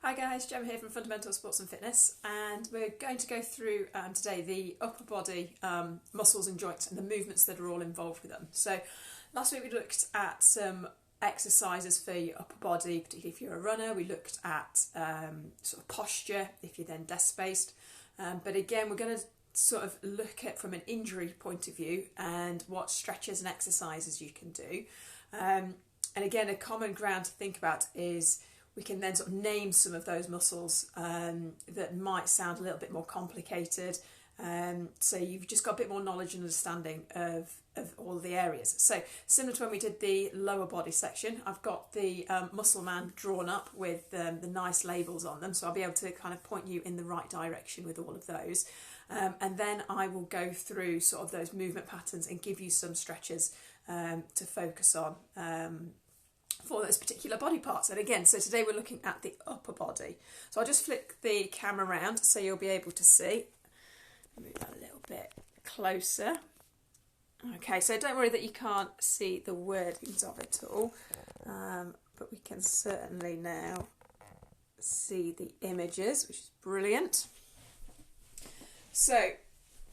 Hi guys, Gemma here from Fundamental Sports and Fitness, and we're going to go through today the upper body muscles and joints and the movements that are all involved with them. So last week we looked at some exercises for your upper body, particularly if you're a runner. We looked at sort of posture if you're then desk spaced, but again we're going to sort of look at from an injury point of view and what stretches and exercises you can do. And again, a common ground to think about is we can then sort of name some of those muscles that might sound a little bit more complicated. So you've just got a bit more knowledge and understanding of all the areas. So similar to when we did the lower body section, I've got the muscle man drawn up with the nice labels on them. So I'll be able to kind of point you in the right direction with all of those. And then I will go through sort of those movement patterns and give you some stretches to focus on for those particular body parts. And again, so today we're looking at the upper body. So I'll just flick the camera around so you'll be able to see. Move that a little bit closer. Okay, so don't worry that you can't see the wordings of it all, but we can certainly now see the images, which is brilliant. So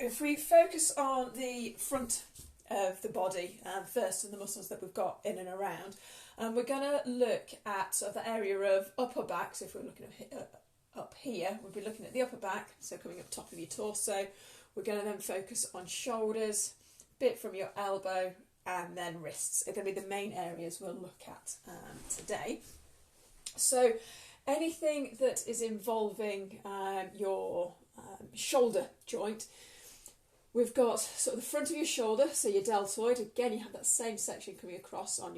if we focus on the front of the body first and the muscles that we've got in and around, we're going to look at sort of the area of upper back. So if we're looking at up here, we'll be looking at the upper back, so coming up top of your torso. We're going to then focus on shoulders, bit from your elbow, and then wrists. Are going to be the main areas we'll look at today. So anything that is involving your shoulder joint, we've got sort of the front of your shoulder, so your deltoid. Again, you have that same section coming across on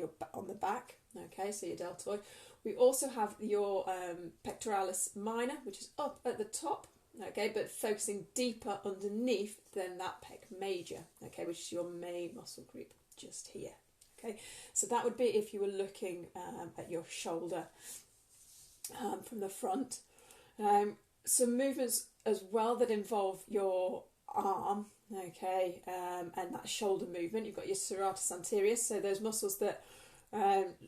the back. Okay, so your deltoid. We also have your pectoralis minor, which is up at the top. Okay, but focusing deeper underneath than that pec major. Okay, which is your main muscle group just here. Okay, so that would be if you were looking at your shoulder from the front. Some movements as well that involve your arm. Okay, and that shoulder movement. You've got your serratus anterior, so those muscles that,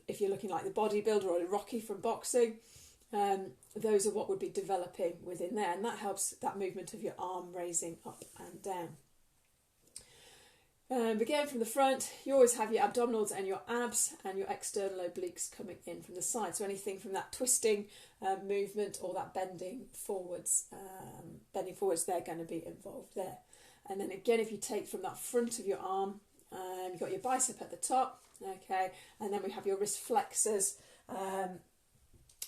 if you're looking like the bodybuilder or the Rocky from boxing, those are what would be developing within there, and that helps that movement of your arm raising up and down. Again, from the front, you always have your abdominals and your abs and your external obliques coming in from the side. So anything from that twisting movement or that bending forwards, they're going to be involved there. And then again, if you take from that front of your arm, you've got your bicep at the top, okay, and then we have your wrist flexors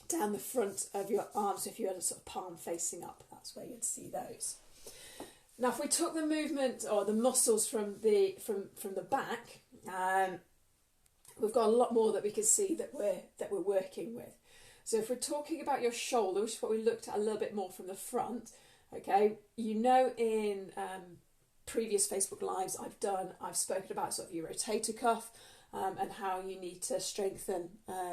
down the front of your arm. So if you had a sort of palm facing up, that's where you'd see those. Now, if we took the movement or the muscles from the back, we've got a lot more that we can see that we're working with. So if we're talking about your shoulder, which is what we looked at a little bit more from the front, okay, you know, in previous Facebook Lives I've spoken about sort of your rotator cuff and how you need to strengthen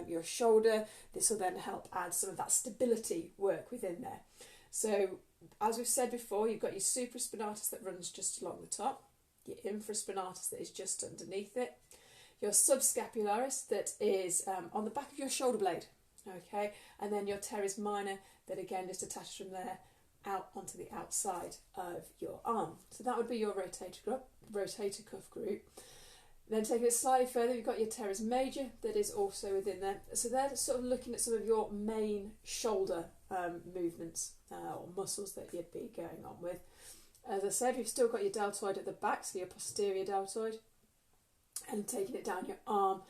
your shoulder. This will then help add some of that stability work within there. So as we've said before, you've got your supraspinatus that runs just along the top, your infraspinatus that is just underneath it, your subscapularis that is on the back of your shoulder blade, okay, and then your teres minor that again just attaches from there out onto the outside of your arm. So that would be your rotator cuff group. Then taking it slightly further, you've got your Teres Major that is also within there. So they're sort of looking at some of your main shoulder movements or muscles that you'd be going on with. As I said, you've still got your deltoid at the back, so your posterior deltoid. And taking it down your arm,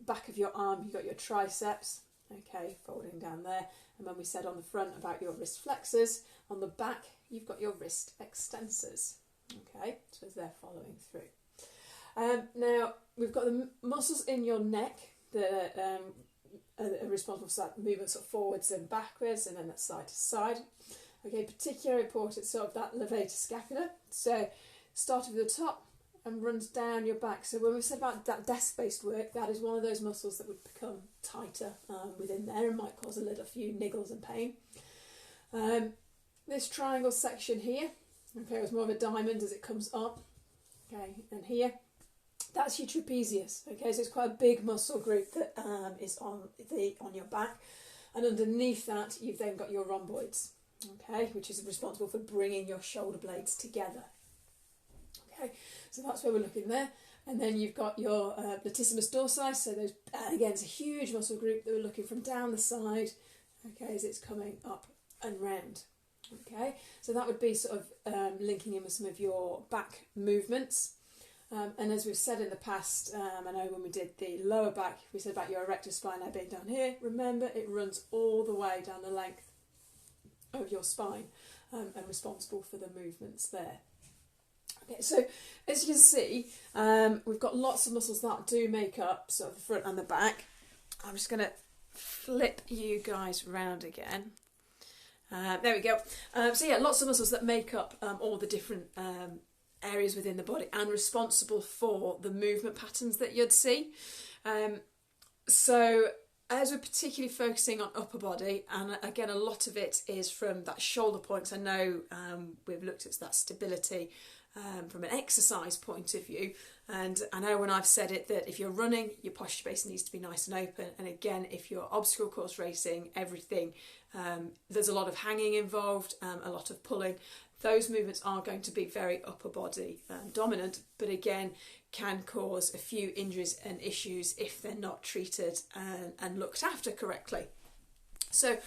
back of your arm, you've got your triceps, okay, folding down there. And when we said on the front about your wrist flexors, on the back, you've got your wrist extensors, okay, so they're following through. Now, we've got the muscles in your neck that are responsible for that movement sort of forwards and backwards and then that side to side. Okay, particularly important, sort of that levator scapula. So, starting with the top and runs down your back. So when we said about that desk-based work, that is one of those muscles that would become tighter within there and might cause a few niggles and pain. This triangle section here, okay, it's more of a diamond as it comes up, okay, and here, that's your trapezius, okay, so it's quite a big muscle group that is on your back. And underneath that, you've then got your rhomboids, okay, which is responsible for bringing your shoulder blades together. Okay, so that's where we're looking there. And then you've got your latissimus dorsi, so those, again, it's a huge muscle group that we're looking from down the side, okay, as it's coming up and round. Okay, so that would be sort of linking in with some of your back movements. And as we've said in the past, I know when we did the lower back, we said about your erector spine now being down here. Remember, it runs all the way down the length of your spine and responsible for the movements there. Okay, so as you can see, we've got lots of muscles that do make up sort of the front and the back. I'm just going to flip you guys round again. There we go. So yeah, lots of muscles that make up all the different areas within the body and responsible for the movement patterns that you'd see. So as we're particularly focusing on upper body, and again a lot of it is from that shoulder point. I know we've looked at that stability from an exercise point of view, and I know when I've said it that if you're running, your posture base needs to be nice and open, and again if you're obstacle course racing, everything, there's a lot of hanging involved, a lot of pulling. Those movements are going to be very upper body dominant, but again can cause a few injuries and issues if they're not treated and looked after correctly. So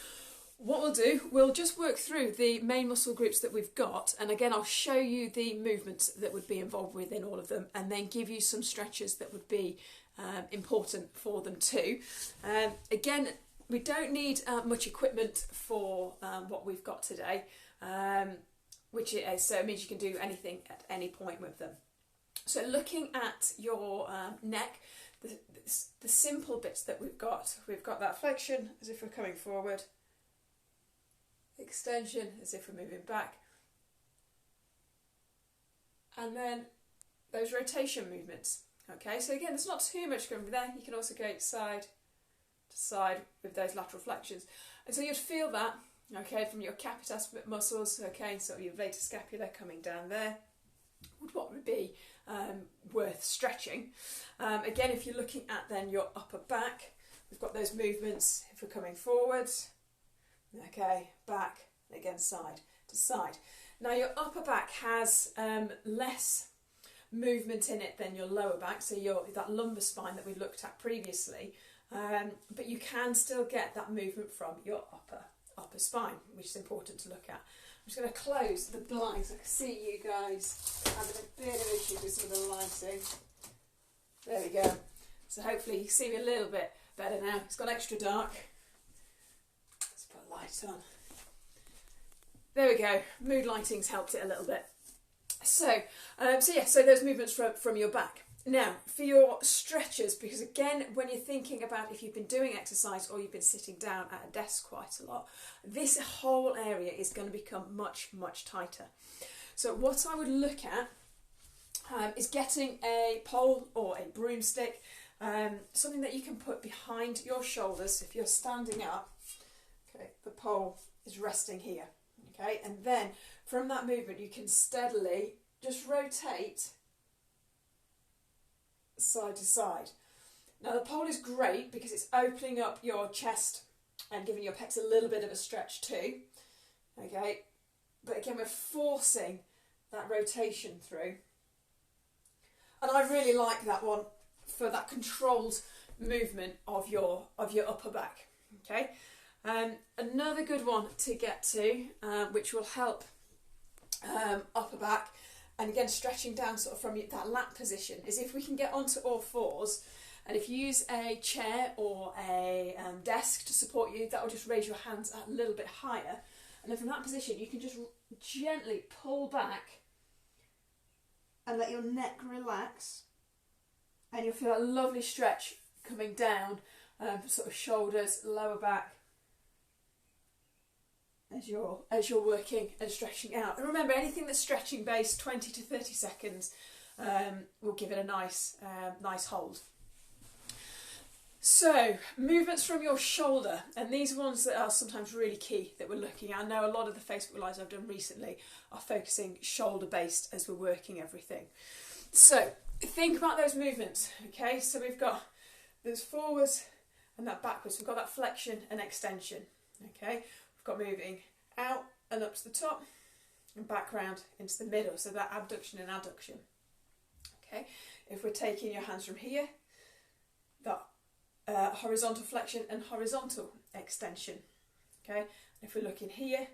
what we'll do, we'll just work through the main muscle groups that we've got, and again I'll show you the movements that would be involved within all of them, and then give you some stretches that would be important for them too. Again, we don't need much equipment for what we've got today, which is, so it means you can do anything at any point with them. So looking at your neck, the simple bits that we've got that flexion as if we're coming forward, extension as if we're moving back, and then those rotation movements. Okay, so again, there's not too much going there. You can also go side to side with those lateral flexions, and so you'd feel that, okay, from your capitas muscles, okay, so your Levator Scapula coming down there, what would be worth stretching. Again, if you're looking at then your upper back, we've got those movements if we're coming forwards, okay, back, again side to side. Now your upper back has less movement in it than your lower back, so that lumbar spine that we looked at previously, but you can still get that movement from your upper spine, which is important to look at. I'm just going to close the blinds. I can see you guys having a bit of issue with some of the lighting. There we go. So hopefully you can see me a little bit better now. It's got extra dark. Let's put a light on. There we go. Mood lighting's helped it a little bit. So those movements from your back. Now, for your stretchers, because again, when you're thinking about if you've been doing exercise or you've been sitting down at a desk quite a lot, this whole area is going to become much, much tighter. So what I would look at is getting a pole or a broomstick, something that you can put behind your shoulders. If you're standing up, okay, the pole is resting here, okay, and then from that movement you can steadily just rotate side to side. Now the pole is great because it's opening up your chest and giving your pecs a little bit of a stretch too, okay, but again we're forcing that rotation through, and I really like that one for that controlled movement of your upper back. Okay, another good one to get to, which will help upper back, and again stretching down sort of from that lat position, is if we can get onto all fours, and if you use a chair or a desk to support you, that will just raise your hands a little bit higher, and then from that position you can just gently pull back and let your neck relax, and you'll feel a lovely stretch coming down, sort of shoulders, lower back, as you're working and stretching out. And remember, anything that's stretching based, 20 to 30 seconds will give it a nice hold. So, movements from your shoulder, and these are ones that are sometimes really key that we're looking at. I know a lot of the Facebook Lives I've done recently are focusing shoulder based as we're working everything. So, think about those movements, okay? So we've got those forwards and that backwards. We've got that flexion and extension. Okay, we've got moving out and up to the top and back round into the middle, so that abduction and adduction. Okay, if we're taking your hands from here, that horizontal flexion and horizontal extension. Okay, if we're looking here,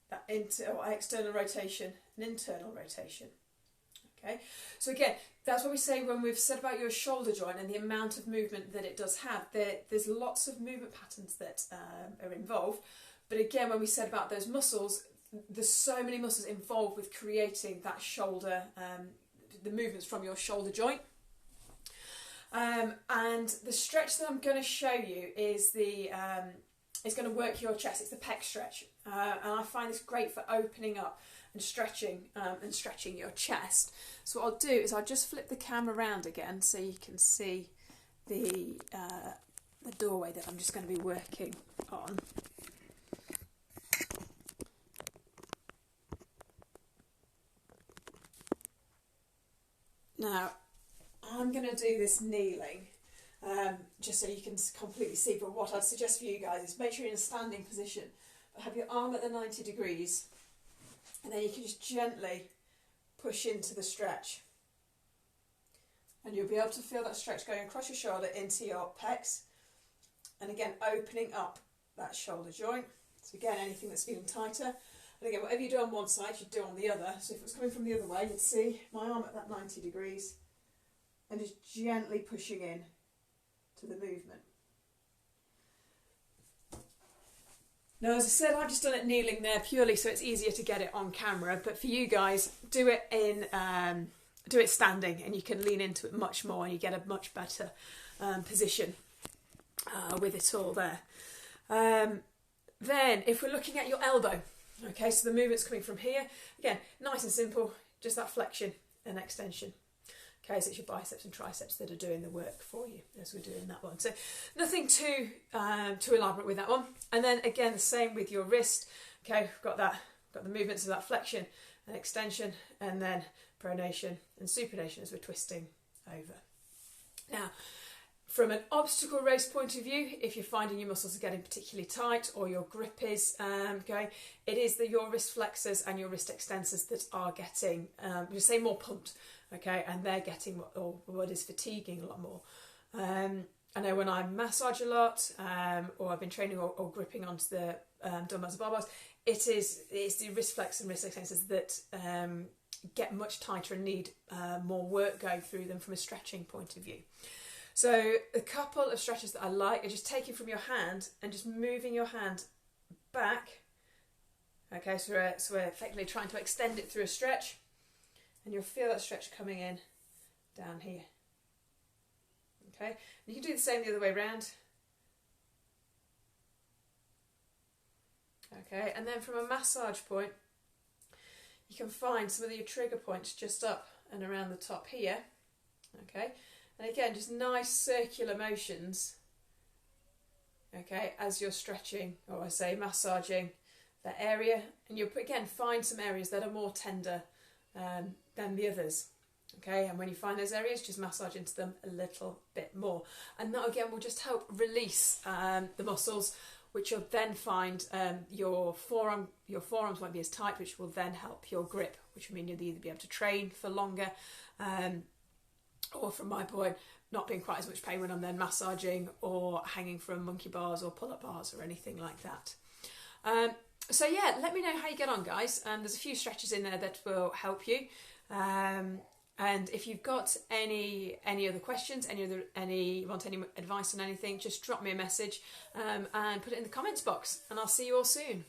that external rotation and internal rotation. Okay, so again, that's what we say when we've said about your shoulder joint and the amount of movement that it does have. There's lots of movement patterns that are involved, but again, when we said about those muscles, there's so many muscles involved with creating that shoulder, the movements from your shoulder joint. And the stretch that I'm going to show you is it's going to work your chest. It's the pec stretch, and I find this great for opening up and stretching your chest. So what I'll do is I'll just flip the camera around again so you can see the doorway that I'm just going to be working on. Now, I'm going to do this kneeling, just so you can completely see, but what I'd suggest for you guys is make sure you're in a standing position, but have your arm at the 90 degrees, and then you can just gently push into the stretch. And you'll be able to feel that stretch going across your shoulder into your pecs, and again, opening up that shoulder joint. So again, anything that's feeling tighter. And again, whatever you do on one side, you do on the other. So if it was coming from the other way, you'd see my arm at that 90 degrees and just gently pushing in to the movement. Now, as I said, I've just done it kneeling there purely so it's easier to get it on camera. But for you guys, do it standing, and you can lean into it much more, and you get a much better position with it all there. Then, if we're looking at your elbow, okay, so the movement's coming from here. Again, nice and simple, just that flexion and extension. Okay, so it's your biceps and triceps that are doing the work for you as we're doing that one. So nothing too elaborate with that one. And then again, the same with your wrist. Okay, we've got the movements of that flexion and extension, and then pronation and supination as we're twisting over. Now, from an obstacle race point of view, if you're finding your muscles are getting particularly tight or your grip is going, it is your wrist flexors and your wrist extensors that are getting, we say more pumped, okay, and they're getting what is fatiguing a lot more. I know when I massage a lot, or I've been training or gripping onto the dumbbells and barbells, it's the wrist flexors and wrist extensors that get much tighter and need more work going through them from a stretching point of view. So a couple of stretches that I like are just taking from your hand and just moving your hand back. Okay, so we're effectively trying to extend it through a stretch, and you'll feel that stretch coming in down here. Okay, and you can do the same the other way around. Okay, and then from a massage point, you can find some of your trigger points just up and around the top here. Okay. And again, just nice circular motions, okay, as you're stretching, or I say massaging that area. And you'll, again, find some areas that are more tender than the others, okay? And when you find those areas, just massage into them a little bit more. And that, again, will just help release the muscles, which you'll then find your forearms won't be as tight, which will then help your grip, which will mean you'll either be able to train for longer, or from my point, not being quite as much pain when I'm then massaging or hanging from monkey bars or pull-up bars or anything like that. So yeah, let me know how you get on, guys. There's a few stretches in there that will help you. And if you've got any other questions, you want any advice on anything, just drop me a message and put it in the comments box, and I'll see you all soon.